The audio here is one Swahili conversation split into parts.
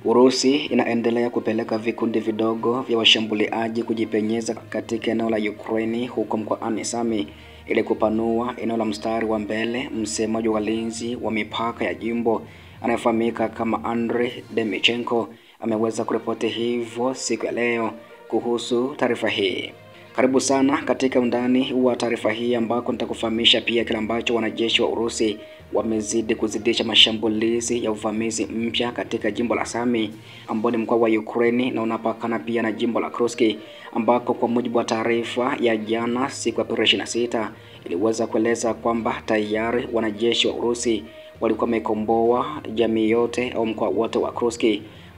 Urusi inaendelea kupeleka vikundi vidogo vya washambuliaji kujipenyeza katika eneo la Ukraine huko mkoani Sami ili kupanua eneo la mstari wa mbele. Msemaji wa walinzi wa mipaka ya jimbo anayefahamika kama Andriy Demichenko ameweza kuripoti hivyo siku ya leo kuhusu taarifa hii. Karibu sana katika undani wa taarifa hii ambako nitakufahamisha pia kile ambacho wanajeshi wa Urusi wamezidi kuzidisha mashambulizi ya uvamizi mpya katika jimbo la Sami ambao ni mkoa wa Ukraine na unapakana pia na jimbo la Kursk, ambako kwa mujibu wa taarifa ya jana siku ya Aprili 26 iliweza kueleza kwamba tayari wanajeshi wa Urusi walikuwa wamekomboa jamii yote au mkoa wote wa Kursk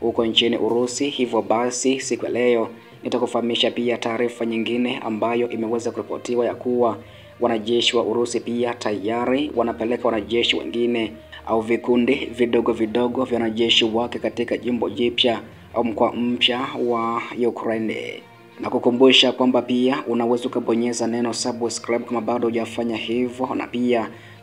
huko nchini Urusi. Hivyo basi siku ya leo nitakufahamisha pia taarifa nyingine ambayo imeweza kuripotiwa ya kuwa wanajeshi wa Urusi pia tayari wanapeleka wanajeshi wengine au vikundi vidogo vidogo vya wanajeshi wake katika jimbo jipya au mkoa mpya wa Ukraine. Na kukumbusha kwamba pia unaweza kubonyeza neno subscribe kama bado hujafanya hivyo,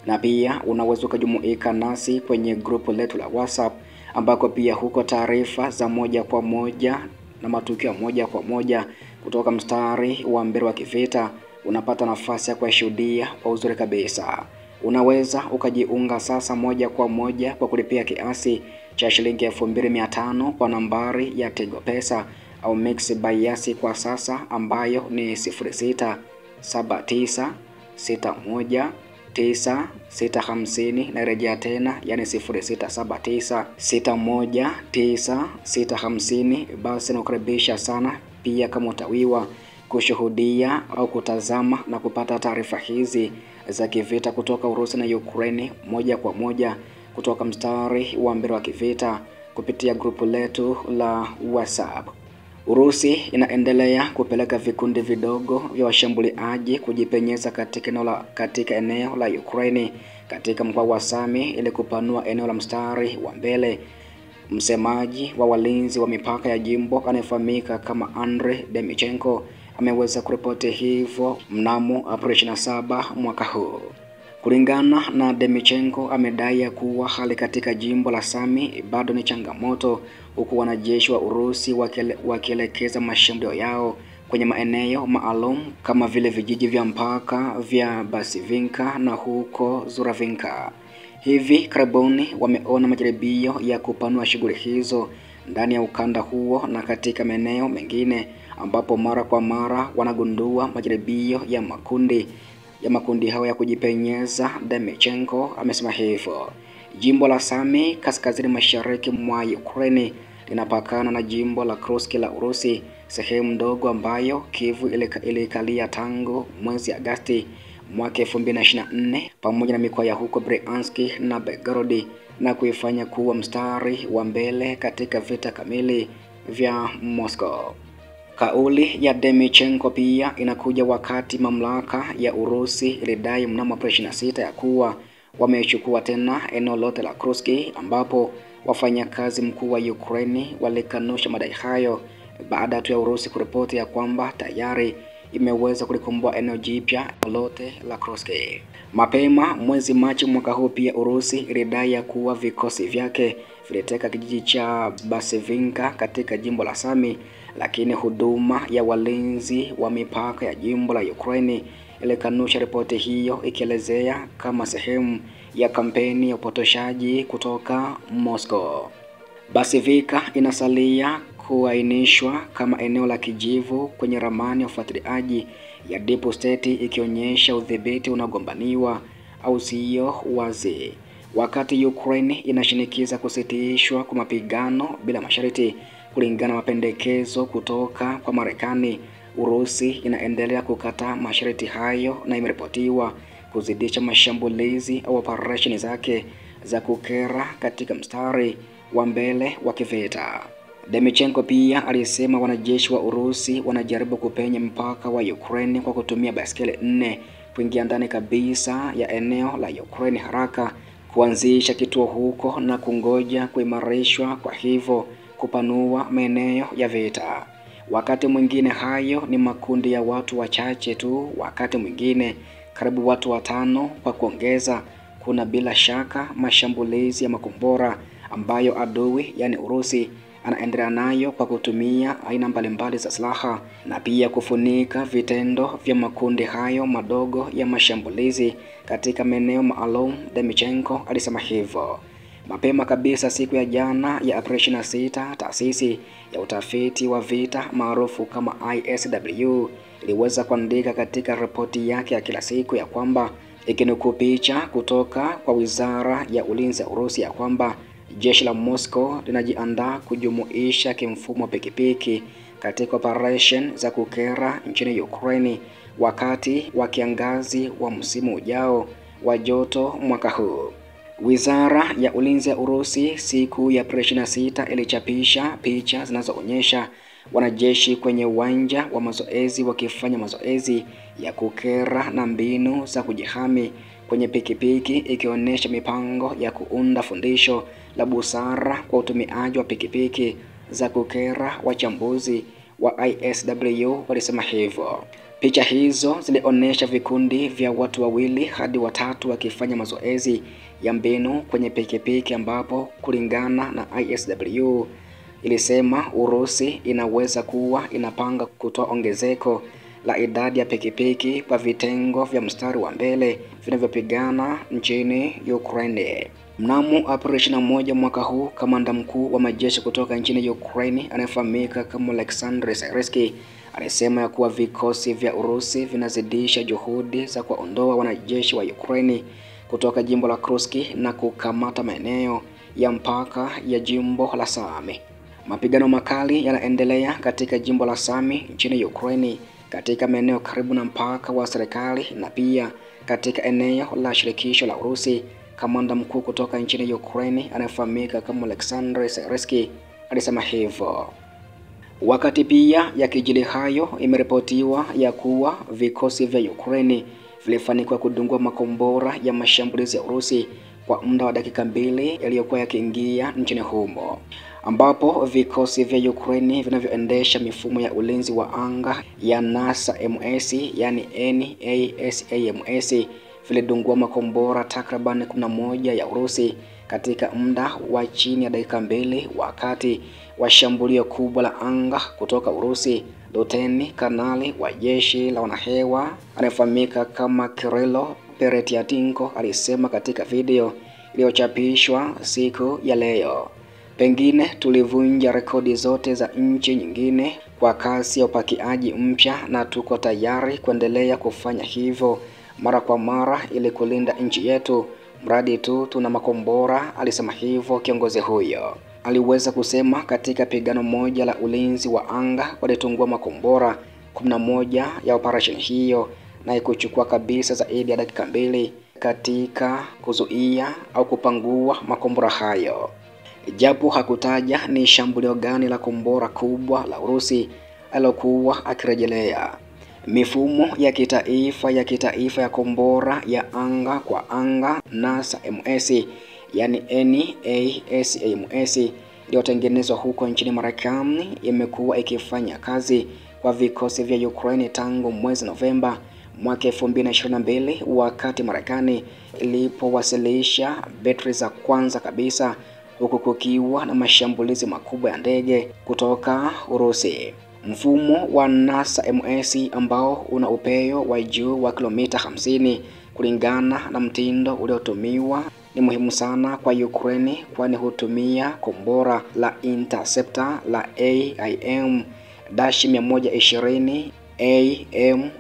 na pia unaweza kujumuika nasi kwenye grupu letu la WhatsApp ambako pia huko taarifa za moja kwa moja na matukio moja kwa moja kutoka mstari wa mbele wa kivita unapata nafasi ya kushuhudia kwa uzuri kabisa. Unaweza ukajiunga sasa moja kwa moja kwa kulipia kiasi cha shilingi 2500 kwa nambari ya Tigo Pesa au Mixx by Yasi kwa sasa ambayo ni 0679619650 na rejea tena, yani 0679619650. Basi nakukaribisha sana pia kama utawiwa kushuhudia au kutazama na kupata taarifa hizi za kivita kutoka Urusi na Ukraine moja kwa moja kutoka mstari wa mbele wa kivita kupitia grupu letu la WhatsApp. Urusi inaendelea kupeleka vikundi vidogo vya washambuliaji kujipenyeza katika eneo la Ukraine katika mkoa wa Sami ili kupanua eneo la mstari wa mbele. Msemaji wa walinzi wa mipaka ya jimbo anayefahamika kama Andriy Demichenko ameweza kuripoti hivyo mnamo Aprili 27 mwaka huu. Kulingana na Demichenko, amedai kuwa hali katika jimbo la Sami bado ni changamoto, huku wanajeshi wa Urusi wakielekeza mashambulio yao kwenye maeneo maalum kama vile vijiji vya mpaka vya Basivinka na huko Zuravinka. Hivi karibuni wameona majaribio ya kupanua shughuli hizo ndani ya ukanda huo na katika maeneo mengine ambapo mara kwa mara wanagundua majaribio ya makundi hao ya kujipenyeza. Demichenko amesema hivyo. Jimbo la Sami kaskazini mashariki mwa Ukraine linapakana na jimbo la Kursk la Urusi, sehemu ndogo ambayo Kiev ilikalia tangu mwezi Agosti mwaka 2024 pamoja na mikoa ya huko Bryansk na Belgorod na kuifanya kuwa mstari wa mbele katika vita kamili vya Moscow. Kauli ya Demichenko pia inakuja wakati mamlaka ya Urusi ilidai mnamo Aprili 26 ya kuwa wamechukua tena eneo lote la Kursk, ambapo wafanyakazi mkuu wa Ukraine walikanusha madai hayo baada tu ya Urusi kuripoti ya kwamba tayari imeweza kulikomboa eneo jipya lote la Kursk. Mapema mwezi Machi mwaka huu pia Urusi ilidai ya kuwa vikosi vyake viliteka kijiji cha Basivinka katika jimbo la Sami, lakini huduma ya walinzi wa mipaka ya jimbo la Ukraine ilikanusha ripoti hiyo, ikielezea kama sehemu ya kampeni ya upotoshaji kutoka Moscow. Basivinka inasalia kuainishwa kama eneo la kijivu kwenye ramani ya ufuatiliaji ya Deep State, ikionyesha udhibiti unagombaniwa au sio wazi. Wakati Ukraine inashinikiza kusitishwa kwa mapigano bila masharti kulingana na mapendekezo kutoka kwa Marekani, Urusi inaendelea kukataa masharti hayo na imeripotiwa kuzidisha mashambulizi au operesheni zake za kukera katika mstari wa mbele wa kivita. Demichenko pia alisema wanajeshi wa Urusi wanajaribu kupenya mpaka wa Ukraine kwa kutumia baskeli 4 kuingia ndani kabisa ya eneo la Ukraine haraka, kuanzisha kituo huko na kungoja kuimarishwa, kwa hivyo kupanua maeneo ya vita. Wakati mwingine hayo ni makundi ya watu wachache tu, wakati mwingine karibu watu 5 kwa kuongeza kuna bila shaka mashambulizi ya makombora ambayo adui yani Urusi anaendelea nayo kwa kutumia aina mbalimbali za silaha na pia kufunika vitendo vya makundi hayo madogo ya mashambulizi katika maeneo maalum. Demchenko alisema hivyo. Mapema kabisa siku ya jana ya Aprili 26, taasisi ya utafiti wa vita maarufu kama ISW iliweza kuandika katika ripoti yake ya kila siku ya kwamba, ikinukuu picha kutoka kwa Wizara ya Ulinzi ya Urusi, ya kwamba jeshi la Moscow linajiandaa kujumuisha kimfumo pikipiki katika operation za kukera nchini Ukraine wakati wa kiangazi wa msimu ujao wa joto mwaka huu. Wizara ya Ulinzi ya Urusi siku ya Aprili 26 ilichapisha picha zinazoonyesha wanajeshi kwenye uwanja wa mazoezi wakifanya mazoezi ya kukera na mbinu za kujihami kwenye pikipiki, ikionyesha mipango ya kuunda fundisho la busara kwa utumiaji wa pikipiki za kukera. Wachambuzi wa ISW walisema hivyo. Picha hizo zilionyesha vikundi vya watu wawili hadi watatu wakifanya mazoezi ya mbinu kwenye pikipiki, ambapo kulingana na ISW ilisema Urusi inaweza kuwa inapanga kutoa ongezeko la idadi ya pikipiki kwa vitengo vya mstari wa mbele vinavyopigana nchini Ukraine. Mnamo Aprili 21 mwaka huu, kamanda mkuu wa majeshi kutoka nchini Ukraine anayefahamika kama Oleksandr Syrskyi alisema ya kuwa vikosi vya Urusi vinazidisha juhudi za kuondoa wanajeshi wa Ukraine kutoka jimbo la Kursk na kukamata maeneo ya mpaka ya jimbo la Sami. Mapigano makali yanaendelea katika jimbo la Sami nchini Ukraine, katika maeneo karibu na mpaka wa serikali na pia katika eneo la shirikisho la Urusi. Kamanda mkuu kutoka nchini Ukraine anayefahamika kama Oleksandr Syrskyi alisema hivyo. Wakati pia ya kijili hayo, imeripotiwa ya kuwa vikosi vya Ukraine vilifanikiwa kudungua makombora ya mashambulizi ya Urusi kwa muda wa dakika 2 yaliyokuwa yakiingia nchini humo, ambapo vikosi vya Ukraine vinavyoendesha mifumo ya ulinzi wa anga ya NASAMS yani NASAMS vilidungua makombora takriban 11 ya Urusi katika muda wa chini ya dakika 2 wakati wa shambulio kubwa la anga kutoka Urusi. Luteni Kanali wa jeshi la wanahewa anayefahamika kama Kirilo Peretyatchenko alisema katika video iliyochapishwa siku ya leo, pengine tulivunja rekodi zote za nchi nyingine kwa kasi ya upakiaji mpya na tuko tayari kuendelea kufanya hivyo mara kwa mara ili kulinda nchi yetu mradi tu tuna makombora, alisema hivyo kiongozi huyo. Aliweza kusema katika pigano moja la ulinzi wa anga walitungua makombora 11 ya operation hiyo na ikuchukua kabisa zaidi ya dakika 2 katika kuzuia au kupangua makombora hayo. Japo hakutaja ni shambulio gani la kombora kubwa la Urusi alokuwa akirejelea. Mifumo ya kitaifa ya kombora ya anga kwa anga NASAMS yani NASAMS iliyotengenezwa huko nchini Marekani imekuwa ikifanya kazi kwa vikosi vya Ukraine tangu mwezi Novemba mwaka 2022 wakati Marekani ilipowasilisha betri za kwanza kabisa, huku kukiwa na mashambulizi makubwa ya ndege kutoka Urusi. Mfumo wa NASAMS ambao una upeo wa juu wa kilomita 50 kulingana na mtindo uliotumiwa ni muhimu sana kwa Ukraine, kwani hutumia kombora la interceptor la AIM-120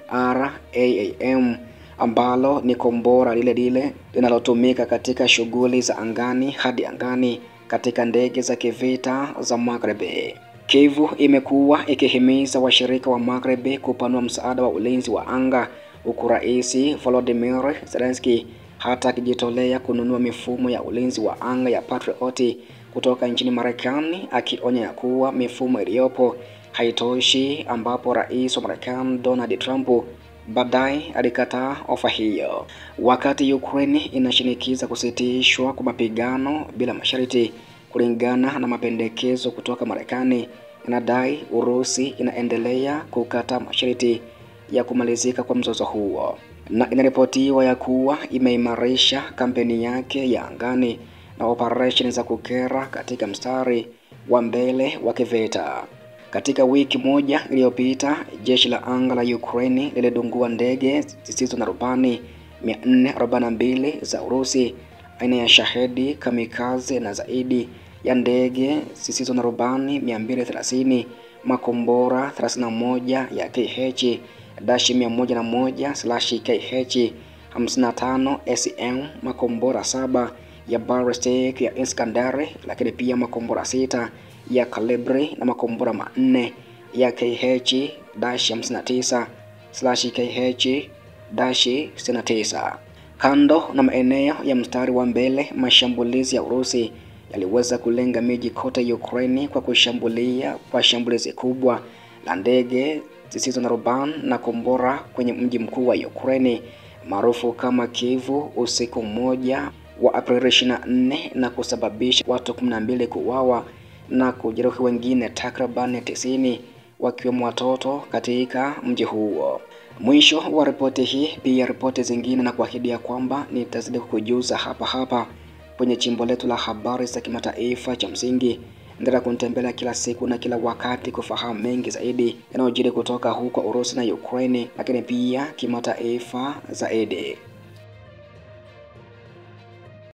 AMRAAM ambalo ni kombora lile linalotumika katika shughuli za angani hadi angani katika ndege za kivita za Magharibi. Kiev imekuwa ikihimiza washirika wa Magharibi kupanua msaada wa ulinzi wa anga, huku Rais Volodymyr Zelensky hata akijitolea kununua mifumo ya ulinzi wa anga ya Patriot kutoka nchini Marekani, akionya kuwa mifumo iliyopo haitoshi, ambapo Rais wa Marekani Donald Trump baadaye alikataa ofa hiyo. Wakati Ukraine inashinikiza kusitishwa kwa mapigano bila masharti kulingana na mapendekezo kutoka Marekani, inadai Urusi inaendelea kukata masharti ya kumalizika kwa mzozo huo. na inaripotiwa ya kuwa imeimarisha kampeni yake ya angani na operesheni za kukera katika mstari wa mbele wa kivita. Katika wiki moja iliyopita, jeshi la anga la Ukraine lilidungua ndege zisizo na rubani 442 za Urusi aina ya Shahedi kamikaze na zaidi ya ndege zisizo na rubani 230, makombora 31 ya KH-101/KH 55 SM, makombora 7 ya ballistic ya Iskandari, lakini pia makombora 6 ya Kalibri na makombora 4 ya KH-59/KH-69. Kando na maeneo ya mstari wa mbele, mashambulizi ya Urusi yaliweza kulenga miji kote Ukraine kwa kushambulia kwa shambulizi kubwa la ndege zisizo na rubani na kombora kwenye mji mkuu wa Ukraine maarufu kama Kyiv usiku mmoja wa Aprili 24 na kusababisha watu 12 kuuawa na kujeruhi wengine takriban 90 wakiwemo watoto katika mji huo. Mwisho wa ripoti hii, pia ripoti zingine na kuahidia kwamba nitazidi kukujuza hapa kwenye chimbo letu la habari za kimataifa. Cha msingi endelea kunitembelea kila siku na kila wakati kufahamu mengi zaidi yanayojiri kutoka huko Urusi na Ukraine, lakini pia kimataifa zaidi.